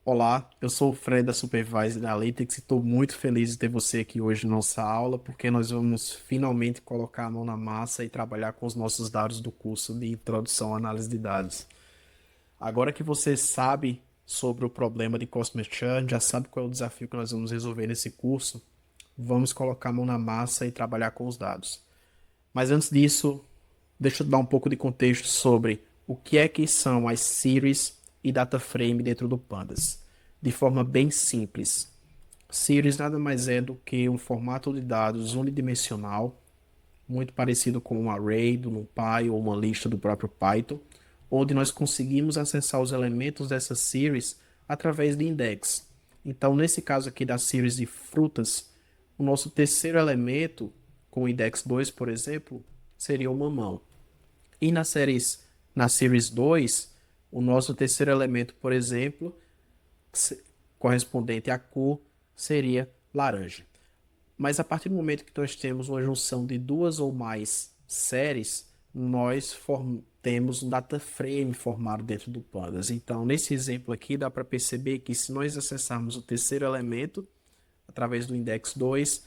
Olá, eu sou o Fred da Supervise Analytics e estou muito feliz de ter você aqui hoje na nossa aula, porque nós vamos finalmente colocar a mão na massa e trabalhar com os nossos dados do curso de Introdução à Análise de Dados. Agora que você sabe sobre o problema de Customer Churn, já sabe qual é o desafio que nós vamos resolver nesse curso, vamos colocar a mão na massa e trabalhar com os dados. Mas antes disso, deixa eu dar um pouco de contexto sobre o que é que são as series e data frame dentro do Pandas. De forma bem simples, series nada mais é do que um formato de dados unidimensional, muito parecido com um array do NumPy ou uma lista do próprio Python, onde nós conseguimos acessar os elementos dessa series através de index. Então, nesse caso aqui da series de frutas, o nosso terceiro elemento, com o index 2, por exemplo, seria o mamão. E na series 2, o nosso terceiro elemento, por exemplo, correspondente à cor, seria laranja. Mas a partir do momento que nós temos uma junção de duas ou mais séries, nós temos um data frame formado dentro do Pandas. Então, nesse exemplo aqui, dá para perceber que se nós acessarmos o terceiro elemento, através do index 2,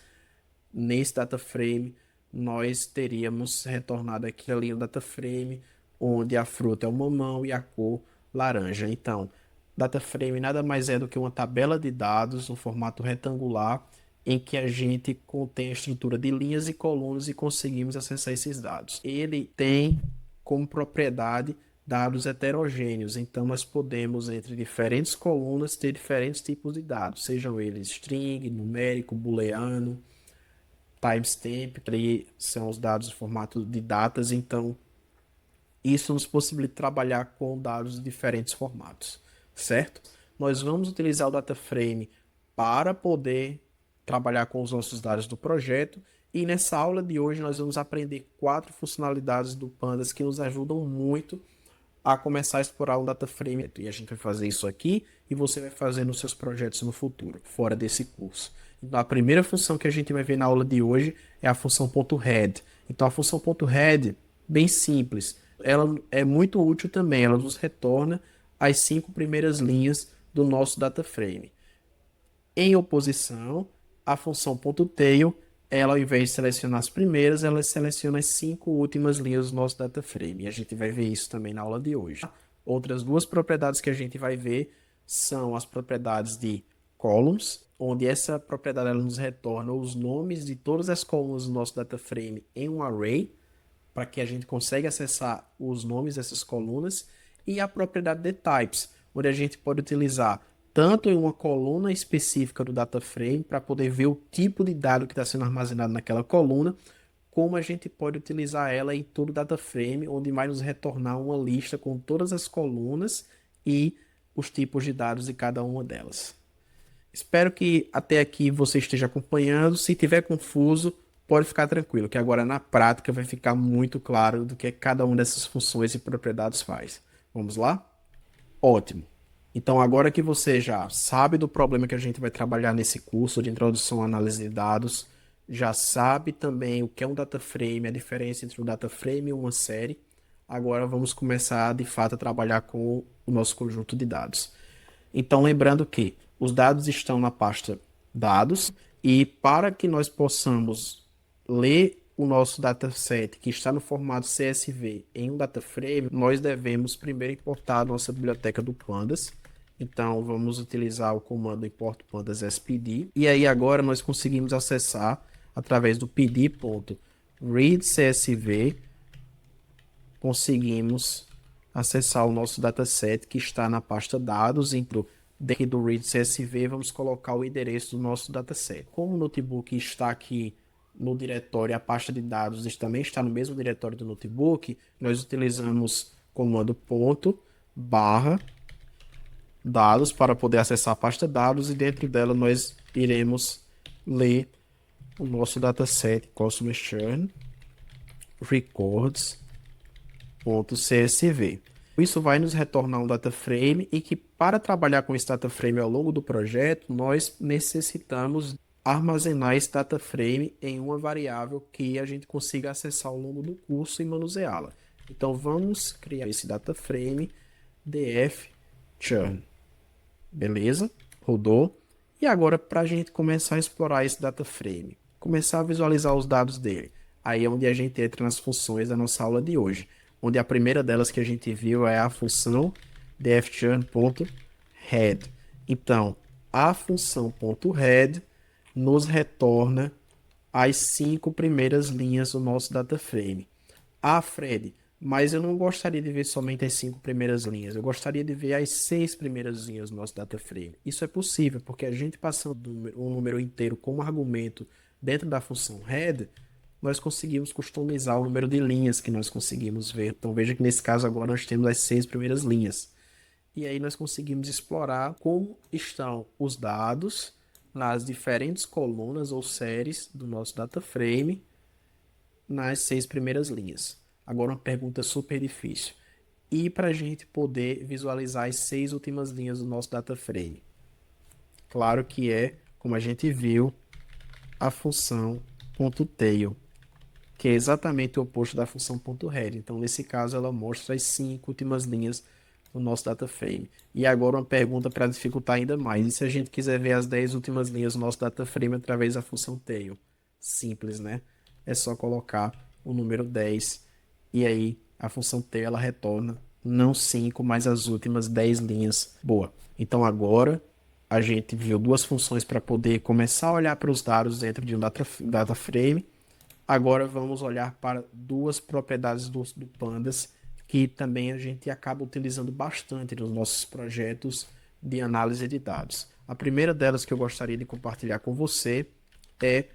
nesse data frame, nós teríamos retornado aqui a linha data frame, onde a fruta é o mamão e a cor laranja. Então, data frame nada mais é do que uma tabela de dados no formato retangular, em que a gente contém a estrutura de linhas e colunas e conseguimos acessar esses dados. Ele tem como propriedade dados heterogêneos, então nós podemos, entre diferentes colunas, ter diferentes tipos de dados, sejam eles string, numérico, booleano, timestamp, que são os dados em formato de datas, então isso nos possibilita trabalhar com dados de diferentes formatos, certo? Nós vamos utilizar o data frame para poder trabalhar com os nossos dados do projeto e nessa aula de hoje nós vamos aprender 4 funcionalidades do Pandas que nos ajudam muito a começar a explorar um data frame. E a gente vai fazer isso aqui e você vai fazer nos seus projetos no futuro, fora desse curso. Então, a primeira função que a gente vai ver na aula de hoje é a função .head. Então, a função .head, bem simples, ela é muito útil também. Ela nos retorna as 5 primeiras linhas do nosso data frame. Em oposição, a função .tail, ela ao invés de selecionar as primeiras, ela seleciona as 5 últimas linhas do nosso data frame. E a gente vai ver isso também na aula de hoje. Outras 2 propriedades que a gente vai ver são as propriedades de columns, onde essa propriedade ela nos retorna os nomes de todas as colunas do nosso data frame em um array, para que a gente consiga acessar os nomes dessas colunas, e a propriedade de types, onde a gente pode utilizar tanto em uma coluna específica do data frame para poder ver o tipo de dado que está sendo armazenado naquela coluna, como a gente pode utilizar ela em todo o data frame, onde vai nos retornar uma lista com todas as colunas e os tipos de dados de cada uma delas. Espero que até aqui você esteja acompanhando. Se tiver confuso, pode ficar tranquilo, que agora na prática vai ficar muito claro do que cada uma dessas funções e propriedades faz. Vamos lá? Ótimo. Então, agora que você já sabe do problema que a gente vai trabalhar nesse curso de introdução à análise de dados, já sabe também o que é um data frame, a diferença entre um data frame e uma série, agora vamos começar de fato a trabalhar com o nosso conjunto de dados. Então, lembrando que os dados estão na pasta dados e para que nós possamos ler o nosso dataset que está no formato CSV em um data frame, nós devemos primeiro importar a nossa biblioteca do Pandas. Então, vamos utilizar o comando import pandas spd e aí agora nós conseguimos acessar através do pd.readcsv, conseguimos acessar o nosso dataset que está na pasta dados. Então, dentro do read CSV, vamos colocar o endereço do nosso dataset. Como o notebook está aqui no diretório, a pasta de dados também está no mesmo diretório do notebook, nós utilizamos comando ponto barra dados para poder acessar a pasta dados e dentro dela nós iremos ler o nosso dataset Customer Churn Records.csv. Isso vai nos retornar um data frame e que para trabalhar com esse data frame ao longo do projeto, nós necessitamos armazenar esse data frame em uma variável que a gente consiga acessar ao longo do curso e manuseá-la. Então vamos criar esse data frame df churn. Beleza? Rodou. E agora, para a gente começar a explorar esse data frame, começar a visualizar os dados dele, aí é onde a gente entra nas funções da nossa aula de hoje, onde a primeira delas que a gente viu é a função dfchurn.head. Então, a função .head nos retorna as 5 primeiras linhas do nosso data frame. Ah, Fred, mas eu não gostaria de ver somente as 5 primeiras linhas. Eu gostaria de ver as 6 primeiras linhas do nosso data frame. Isso é possível, porque a gente passando um número inteiro como argumento dentro da função head, nós conseguimos customizar o número de linhas que nós conseguimos ver. Então veja que nesse caso agora nós temos as 6 primeiras linhas. E aí nós conseguimos explorar como estão os dados nas diferentes colunas ou séries do nosso data frame nas 6 primeiras linhas. Agora uma pergunta super difícil. E para a gente poder visualizar as 6 últimas linhas do nosso data frame? Claro que é, como a gente viu, a função .tail, que é exatamente o oposto da função .head. Então, nesse caso, ela mostra as 5 últimas linhas do nosso data frame. E agora uma pergunta para dificultar ainda mais. E se a gente quiser ver as 10 últimas linhas do nosso data frame através da função tail? Simples, né? É só colocar o número 10 e aí a função tail ela retorna não 5, mas as últimas 10 linhas. Boa. Então agora a gente viu duas funções para poder começar a olhar para os dados dentro de um data frame. Agora vamos olhar para duas propriedades do Pandas que também a gente acaba utilizando bastante nos nossos projetos de análise de dados. A primeira delas que eu gostaria de compartilhar com você é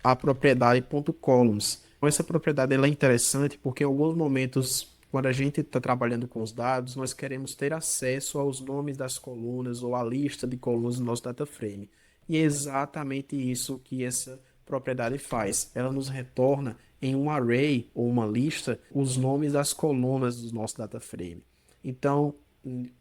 a propriedade .columns. Essa propriedade ela é interessante porque em alguns momentos, quando a gente está trabalhando com os dados, nós queremos ter acesso aos nomes das colunas ou à lista de colunas do nosso data frame. E é exatamente isso que essa propriedade faz. Ela nos retorna em um array ou uma lista os nomes das colunas do nosso data frame. Então,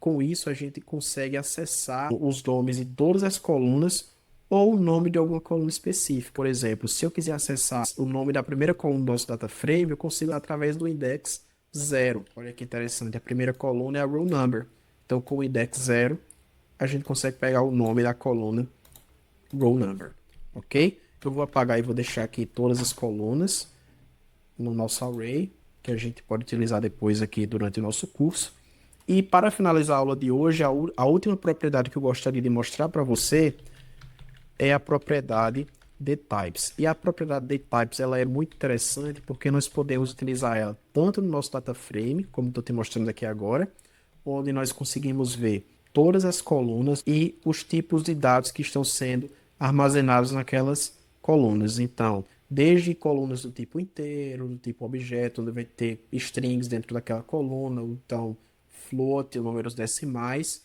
com isso a gente consegue acessar os nomes de todas as colunas ou o nome de alguma coluna específica. Por exemplo, se eu quiser acessar o nome da primeira coluna do nosso data frame, eu consigo através do index 0. Olha que interessante, a primeira coluna é a row number. Então, com o index 0, a gente consegue pegar o nome da coluna row number, ok? Eu vou apagar e vou deixar aqui todas as colunas no nosso array, que a gente pode utilizar depois aqui durante o nosso curso. E para finalizar a aula de hoje, a última propriedade que eu gostaria de mostrar para você é a propriedade dtypes. E a propriedade dtypes ela é muito interessante porque nós podemos utilizar ela tanto no nosso data frame, como estou te mostrando aqui agora, onde nós conseguimos ver todas as colunas e os tipos de dados que estão sendo armazenados naquelas colunas. Então, desde colunas do tipo inteiro, do tipo objeto, onde vai ter strings dentro daquela coluna, então float, números decimais,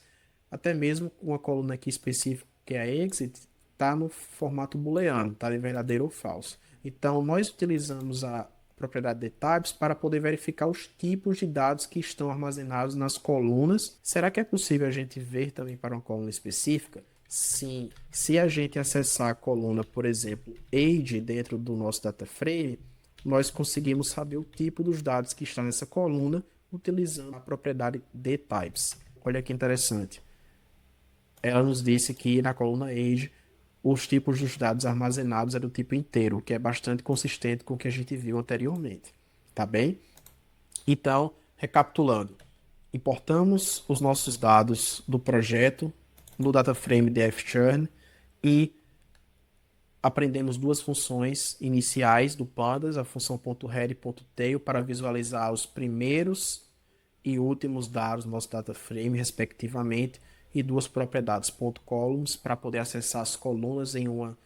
até mesmo uma coluna aqui específica que é a exit, está no formato booleano, está de verdadeiro ou falso. Então, nós utilizamos a propriedade de types para poder verificar os tipos de dados que estão armazenados nas colunas. Será que é possível a gente ver também para uma coluna específica? Sim. Se a gente acessar a coluna, por exemplo, age dentro do nosso data frame, nós conseguimos saber o tipo dos dados que está nessa coluna utilizando a propriedade de types. Olha que interessante. Ela nos disse que na coluna age os tipos dos dados armazenados é do tipo inteiro, o que é bastante consistente com o que a gente viu anteriormente. Tá bem? Então, recapitulando, importamos os nossos dados do projeto no data frame dfchurn e aprendemos duas funções iniciais do Pandas, a função .head e .tail, para visualizar os primeiros e últimos dados do nosso data frame, respectivamente, e duas propriedades .columns para poder acessar as colunas em uma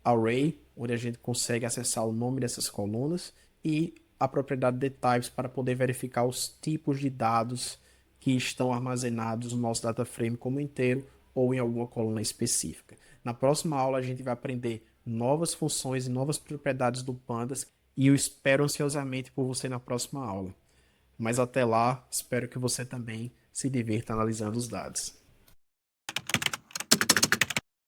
array, onde a gente consegue acessar o nome dessas colunas, e a propriedade de types para poder verificar os tipos de dados que estão armazenados no nosso data frame como inteiro ou em alguma coluna específica. Na próxima aula a gente vai aprender novas funções e novas propriedades do Pandas e eu espero ansiosamente por você na próxima aula. Mas até lá, espero que você também se divirta analisando os dados.